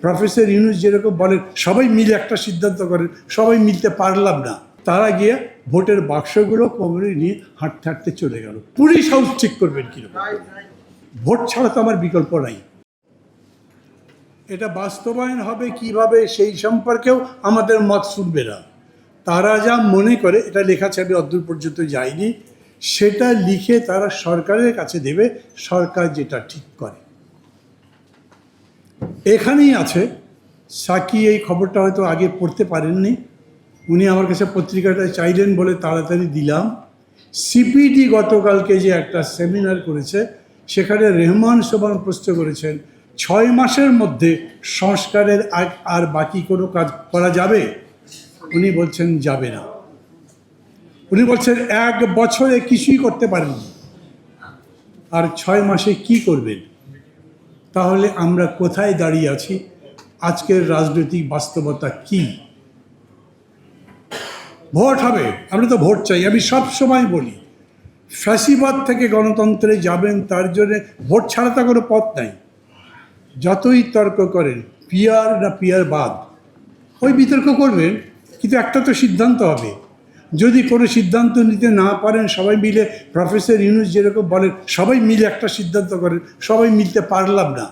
Professor Yunus যেরকম বলেন সবাই মিলে একটা সিদ্ধান্ত করেন, সবাই মিলতে পারলাম না, তারা গিয়ে ভোটের বাক্সগুলো কোমরে নিয়ে হাঁটতে হাঁটতে চলে গেল। পুলিশ হাউস ঠিক করবেন কিরকম? ভোট ছাড়া তো আমার বিকল্প নাই। এটা বাস্তবায়ন হবে কিভাবে সেই সম্পর্কেও আমাদের মত শুনবে না। তারা যা মনে করে, এটা লেখা আছে, আমি অদূর পর্যন্ত যাইনি, সেটা লিখে তারা সরকারের কাছে দেবে, সরকার যেটা ঠিক করে। এখানেই আছে, সাকি এই খবরটা হয়তো আগে পড়তে পারেননি, উনি আমার কাছে পত্রিকাটা চাইলেন বলে তাড়াতাড়ি দিলাম। সিপিডি গতকালকে যে একটা সেমিনার করেছে, সেখানে রেহমান সোবহান প্রশ্ন করেছেন 6 মাসের মধ্যে সংস্কারের আর বাকি কোনো কাজ করা যাবে? উনি বলছেন যাবে না। উনি বলছেন 1 বছরে কিছুই করতে পারেননি, আর 6 মাসে কি করবেন? তাহলে আমরা কোথায় দাঁড়িয়ে আছি? আজকের রাজনৈতিক বাস্তবতা কি? ভোট হবে, আমরা তো ভোট চাই। আমি সব সময় বলি, ফ্যাসিবাদ থেকে গণতন্ত্রে যাবেন, তার জন্য ভোট ছাড়া তো কোনো পথ নাই। যতই তর্ক করেন, পিয়ার না পিয়ার বাদ, ওই বিতর্ক করবেন, কিন্তু একটা তো সিদ্ধান্ত হবে। যদি কোনো সিদ্ধান্ত নিতে না পারেন, সবাই মিলে, প্রফেসর ইউনূস যেরকম বলেন সবাই মিলে একটা সিদ্ধান্ত করেন, সবাই মিলতে পারলাম না,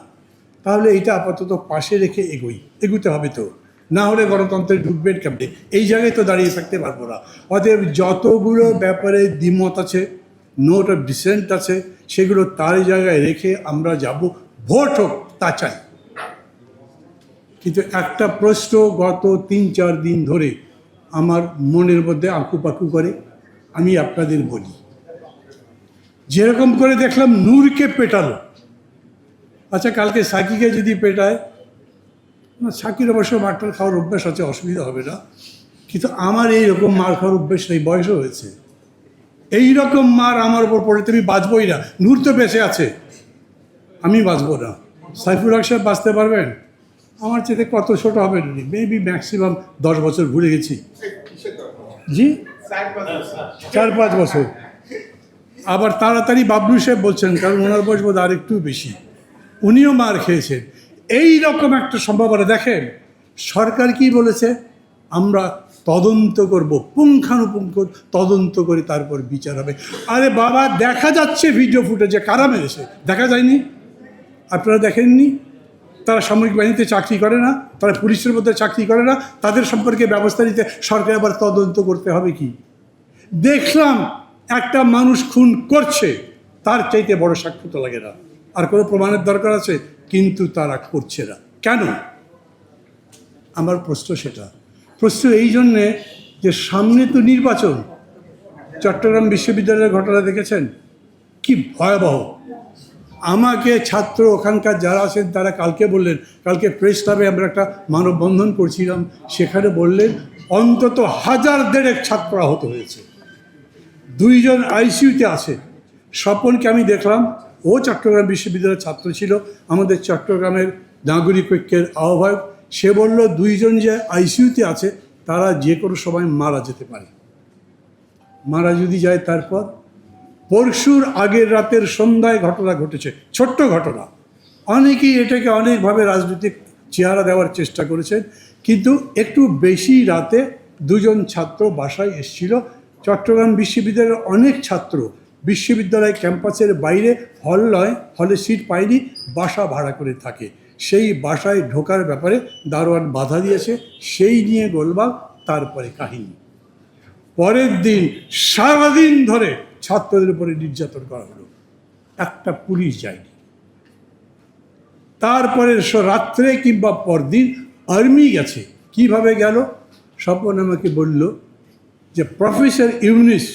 তাহলে এটা আপাতত পাশে রেখে এগুতে হবে। তো না হলে গণতন্ত্রে ঢুকবেন কেমনে? এই জায়গায় তো দাঁড়িয়ে থাকতে পারবো না। অতএব যতগুলো ব্যাপারে দ্বিমত আছে, নোট অফ ডিসেন্ট আছে, সেগুলো তার জায়গায় রেখে আমরা যাব। ভোট হোক, তা চাই। কিন্তু একটা প্রশ্ন গত 3-4 দিন ধরে আমার মনের মধ্যে আঁকুপাকু করে, আমি আপনাদের বলি। যেরকম করে দেখলাম নূরকে পেটালো, আচ্ছা কালকে সাকিকে যদি পেটায়, সাকির অবশ্য মারটার খাওয়ার অভ্যাস আছে, অসুবিধা হবে না, কিন্তু আমার এইরকম মার খাওয়ার অভ্যাস নেই, বয়সও হয়েছে। এইরকম মার আমার ওপর পড়ে তুমি বাঁচবই না। নূর তো বেঁচে আছে, আমি বাঁচবো না। সাইফুল হক সাহেব বাঁচতে পারবেন? আমার চেয়ে কত ছোট হবে, মেবি ম্যাক্সিমাম 10 বছর ভুলে গেছি। জি, 4-5 বছর। আবার তাড়াতাড়ি বাবলু সাহেব বলছেন, কারণ ওনার বয়স বোধ আর একটু বেশি, উনিও মার খেয়েছেন। এই রকম একটা সম্ভাবনা। দেখেন সরকার কি বলেছে, আমরা তদন্ত করব, পুঙ্খানুপুঙ্খ তদন্ত করে তারপর বিচার হবে। আরে বাবা, দেখা যাচ্ছে ভিডিও ফুটেজে কারা মেরেছে, দেখা যায়নি? আপনারা দেখেননি? তারা সামরিক বাহিনীতে চাকরি করে না, তারা পুলিশের মধ্যে চাকরি করে না, তাদের সম্পর্কে ব্যবস্থা নিতে সরকার আবার তদন্ত করতে হবে কি? দেখলাম একটা মানুষ খুন করছে, তার চাইতে বড় সাক্ষ্য তো লাগে না, আর কোনো প্রমাণের দরকার আছে? কিন্তু তারা করছে না কেন? আমার প্রশ্ন সেটা। প্রশ্ন এই জন্যে যে সামনে তো নির্বাচন। চট্টগ্রাম বিশ্ববিদ্যালয়ের ঘটনা দেখেছেন, কি ভয়াবহ। আমাকে ছাত্র ওখানকার যারা আছেন তারা কালকে বললেন, কালকে প্রেস ক্লাবে আমরা একটা মানববন্ধন করছিলাম, সেখানে বললেন অন্তত 1000-1.5 ছাত্র আহত হয়েছে, 2 জন আইসিইউতে আছে। স্বপনকে আমি দেখলাম, ও চট্টগ্রাম বিশ্ববিদ্যালয়ের ছাত্র ছিল, আমাদের চট্টগ্রামের নাগরিক ঐক্যের আহ্বায়ক। সে বলল 2 জন যে আইসিইউতে আছে তারা যে কোনো সময় মারা যেতে পারে। মারা যদি যায়, তারপর পরশুর আগের রাতের সন্ধ্যায় ঘটনা ঘটেছে, ছোট্ট ঘটনা। অনেকেই এটাকে অনেকভাবে রাজনৈতিক চেহারা দেওয়ার চেষ্টা করেছেন, কিন্তু একটু বেশি রাতে 2 জন ছাত্র বাসায় এসেছিল। চট্টগ্রাম বিশ্ববিদ্যালয়ের অনেক ছাত্র বিশ্ববিদ্যালয় ক্যাম্পাসের বাইরে, হল নয়, হলে সিট পায়নি, বাসা ভাড়া করে থাকে। সেই বাসায় ঢোকার ব্যাপারে দারোয়ান বাধা দিয়েছে, সেই নিয়ে গোলমাল, তারপরে কাহিনী। পরের দিন সারাদিন ধরে ছাত্রদের উপরে নির্যাতন করা হলো, একটা পুলিশ যায়নি। তারপরে রাত্রে কিংবা পরদিন আর্মি গেছে। কিভাবে গেল? স্বপন আমাকে বলল যে professor Yunus,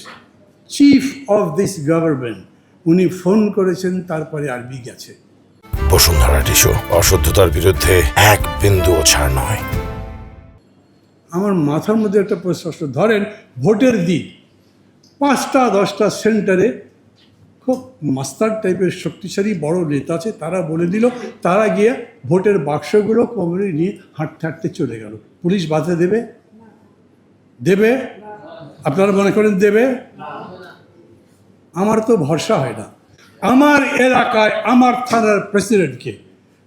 chief of this government, উনি ফোন করেছেন, তারপরে আর্মি গেছে। বসুন্ধরা টিস্যু, অশুদ্ধতার বিরুদ্ধে 1 বিন্দুও ছাড় নয়। আমার মাথার মধ্যে একটা প্রশ্ন, ধরেন ভোটের দিন 5টা-10টা সেন্টারে খুব মাস্টার টাইপের শক্তিশালী বড় নেতা আছে, তারা বলে দিল, তারা গিয়ে ভোটের বাক্সগুলো কোমরে নিয়ে হাঁটতে হাঁটতে চলে গেল। পুলিশ বাধা দেবে? দেবে? আপনারা মনে করেন দেবে? আমার তো ভরসা হয় না। আমার এলাকায় আমার থানার প্রেসিডেন্টকে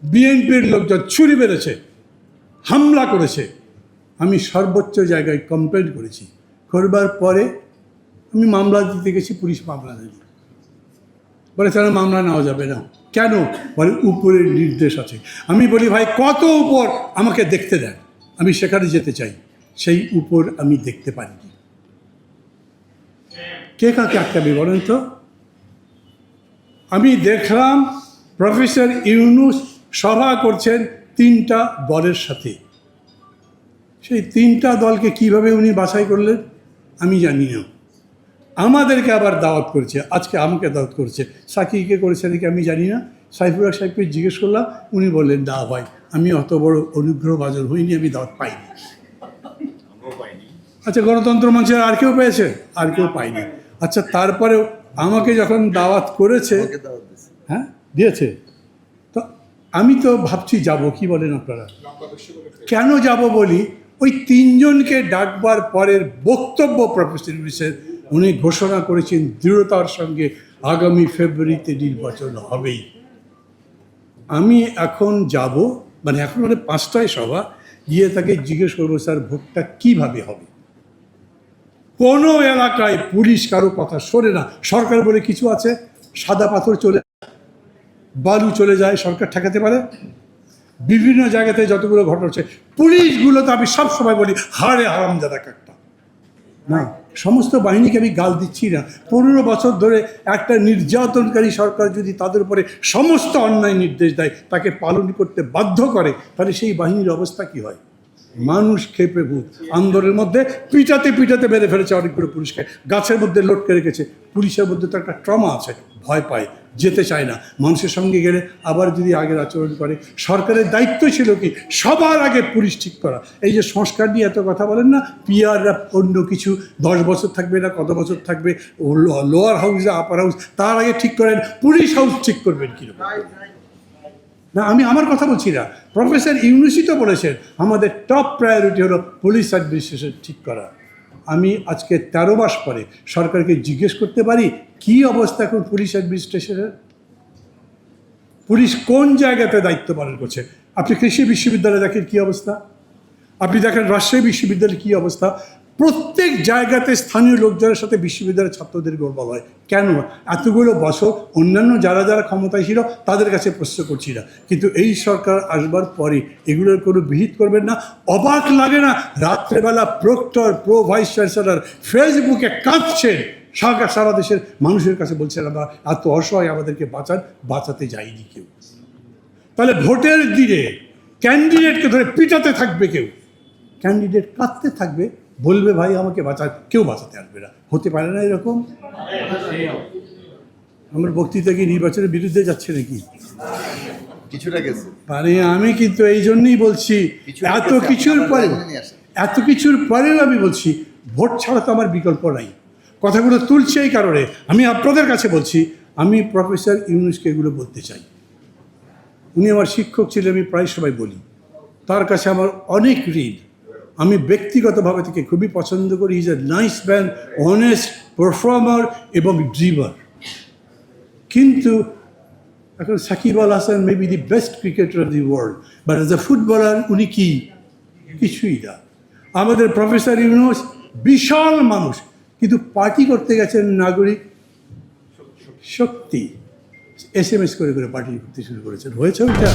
বিএনপির লোকজন ছুরি মেরেছে, হামলা করেছে, আমি সর্বোচ্চ জায়গায় কমপ্লেন করেছি। করবার পরে আমি মামলা দিতে গেছি, পুলিশ মামলা দেয়নি। বলে তাহলে মামলা নেওয়া যাবে না। কেন? বলে উপরের নির্দেশ আছে। আমি বলি ভাই কত উপর আমাকে দেখতে দেন, আমি সেখানে যেতে চাই। সেই উপর আমি দেখতে পারিনি। কে কাকে আটকাবে বলেন তো? আমি দেখলাম প্রফেসর ইউনূস সভা করছেন 3টা দলের সাথে। সেই 3টা দলকে কিভাবে উনি বাছাই করলেন আমি জানি না। আমাদেরকে আবার দাওয়াত করেছে, আজকে আমাকে দাওয়াত করেছে। সাকিকে করেছে নাকি আমি জানি না। সাইফুর হক সাহেবকে জিজ্ঞেস করলাম, উনি বললেন না ভাই আমি অত বড় অনুগ্রহভাজন হইনি, আমি দাওয়াত পাইনি। আচ্ছা, গণতন্ত্র মঞ্চের আর কেউ পেয়েছে? আর কেউ পাইনি। আচ্ছা, তারপরেও আমাকে যখন দাওয়াত করেছে, হ্যাঁ দিয়েছে, তো আমি তো ভাবছি যাব, কি বলেন আপনারা? কেন যাব বলি, ওই 3 জনকে ডাকবার পরের বক্তব্য প্রফেসর ইউনূসের, উনি ঘোষণা করেছেন দৃঢ়তার সঙ্গে আগামী ফেব্রুয়ারিতে নির্বাচন হবেই। আমি এখন যাব, মানে এখন 5টায় সভা, গিয়ে তাকে জিজ্ঞেস করবো স্যার ভোটটা কীভাবে হবে। কোনো এলাকায় পুলিশ কারো কথা শোনে না। সরকার বলে কিছু আছে, সাদা পাথর চলে, বালু চলে যায়, সরকার ঠেকাতে পারে? বিভিন্ন জায়গাতে যতগুলো ঘটনা হচ্ছে, পুলিশগুলো তো আমি সবসময় বলি হাড়ে হারামজাদা একটা না। সমস্ত বাহিনীকে আমি গাল দিচ্ছি না। 15 বছর ধরে একটা নির্যাতনকারী সরকার যদি তাদের উপরে সমস্ত অন্যায় নির্দেশ দেয়, তাকে পালন করতে বাধ্য করে, তাহলে সেই বাহিনীর অবস্থা কি হয়? মানুষ খেপে ভূত। আন্দোলনের মধ্যে পিটাতে পিটাতে মেরে ফেলেছে অনেকগুলো পুলিশকে, গাছের মধ্যে লটকে রেখেছে। পুলিশের মধ্যে তো একটা ট্রমা আছে, ভয় পায়, যেতে চায় না। মানুষের সঙ্গে গেলে আবার যদি আগের আচরণ করে। সরকারের দায়িত্ব ছিল কি? সবার আগে পুলিশ ঠিক করা। এই যে সংস্কার নিয়ে এত কথা বলেন না, পিআররা অন্য কিছু 10 বছর থাকবে না কত বছর থাকবে, লোয়ার হাউস আপার হাউস, তার আগে ঠিক করেন পুলিশ হাউস ঠিক করবেন কীরকম। না, আমি আমার কথা বলছি না, প্রফেসর ইউনূসই তো বলেছেন আমাদের টপ প্রায়োরিটি হলো পুলিশ অ্যাডমিনিস্ট্রেশন ঠিক করা। আমি আজকে 13 মাস পরে সরকারকে জিজ্ঞেস করতে পারি কি অবস্থা এখন পুলিশ অ্যাডমিনিস্ট্রেশনের? পুলিশ কোন জায়গাতে দায়িত্ব পালন করছে? আপনি কৃষি বিশ্ববিদ্যালয়ে দেখেন কী অবস্থা, আপনি দেখেন রাজশাহী বিশ্ববিদ্যালয়ের কী অবস্থা। প্রত্যেক জায়গাতে স্থানীয় লোকজনের সাথে বিশ্ববিদ্যালয়ের ছাত্রদের গোলমাল হয়। কেন? এতগুলো বছর অন্যান্য যারা যারা ক্ষমতায় ছিল তাদের কাছে প্রশ্ন করছি না, কিন্তু এই সরকার আসবার পরে এগুলোর কোনো বিহিত করবেন না। অবাক লাগে না? রাত্রেবেলা প্রক্টর, ভাইস চ্যান্সেলর ফেসবুকে কাঁদছেন, সারা দেশের মানুষের কাছে বলছেন আমরা এত অসহায়, আমাদেরকে বাঁচান, বাঁচাতে যায়নি কেউ। তাহলে ভোটের দিনে ক্যান্ডিডেটকে ধরে পিটাতে থাকবে কেউ, ক্যান্ডিডেট কাঁদতে থাকবে, বলবে ভাই আমাকে বাঁচান, কেউ বাঁচাতে আসবে না। হতে পারে না এরকম? আমার বক্তৃতা কি নির্বাচনের বিরুদ্ধে যাচ্ছে নাকি? কিছুটা গেছে। মানে আমি কিন্তু এই জন্যই বলছি, এত কিছুর পরেও আমি বলছি ভোট ছাড়া তো আমার বিকল্প নাই। কথাগুলো তুলছে এই কারণে আমি আপনাদের কাছে বলছি, আমি প্রফেসর ইউনূসকে এগুলো বলতে চাই। উনি আমার শিক্ষক ছিলেন, আমি প্রায় সবাই বলি, তার কাছে আমার অনেক ঋণ। আমি ব্যক্তিগতভাবে থেকে খুবই পছন্দ করি। Is a nice man, honest performer এবং ড্রিমার। কিন্তু এখন Shakib Al Hasan may be the best cricketer of the world, but as a footballer উনি কি? কিছুই না। আমাদের প্রফেসর ইউনূস বিশাল মানুষ, কিন্তু পার্টি করতে গেছেন নাগরিক শক্তি, SMS করে করে পার্টি করতে শুরু করেছেন। হয়েছে ওইটা?